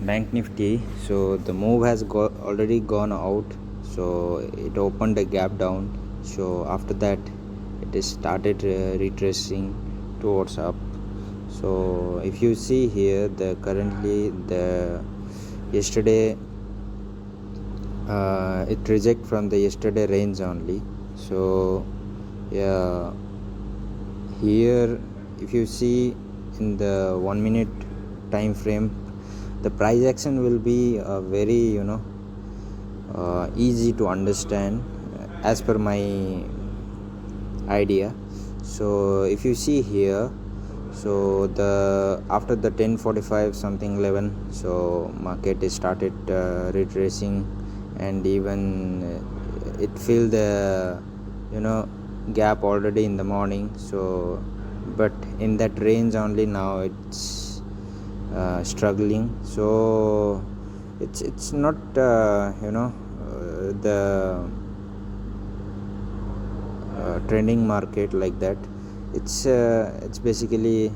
Bank Nifty. So the move has already gone out. So it opened a gap down. So after that, it is started retracing towards up. So if you see here, the currently the yesterday it reject from the yesterday range only. So yeah, here if you see in the 1 minute time frame, the price action will be very easy to understand as per my idea. So if you see here, so the after the 10:45 something 11, so market is started retracing, and even it filled the gap already in the morning. So but in that range only now it's struggling. So it's not the trending market like that. It's basically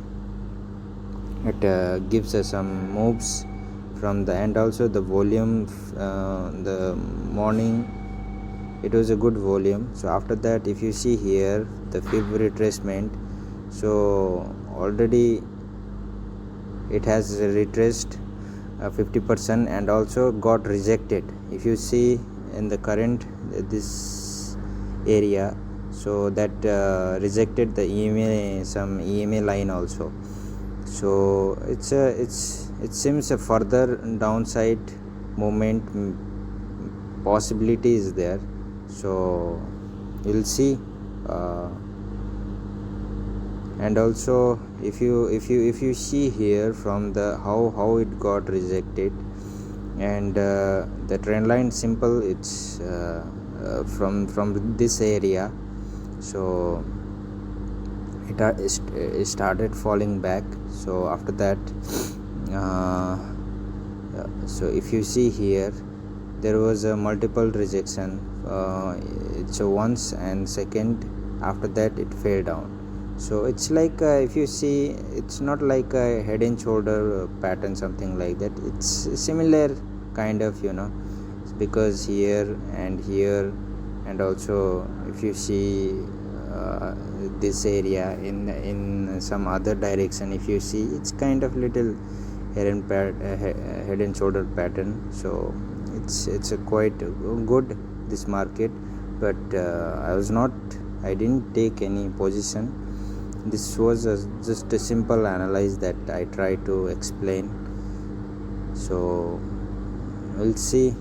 it gives us some moves from the end. Also the volume, the morning it was a good volume. So after that, if you see here the fib retracement, so already it has retraced 50% and also got rejected. If you see in the current this area, so that rejected the EMA line also. So it seems a further downside movement possibility is there. So we'll see. And also if you see here from the how it got rejected, and the trend line simple, it's from this area. So it started falling back. So after that, so if you see here, there was a multiple rejection. It's a once and second, after that it fell down. So it's like if you see, it's not like a head and shoulder pattern something like that. It's similar kind of, because here and here, and also if you see this area in some other direction, if you see, it's kind of little head and shoulder pattern. So it's a quite good this market. But I didn't take any position. This was just a simple analysis that I try to explain. So we'll see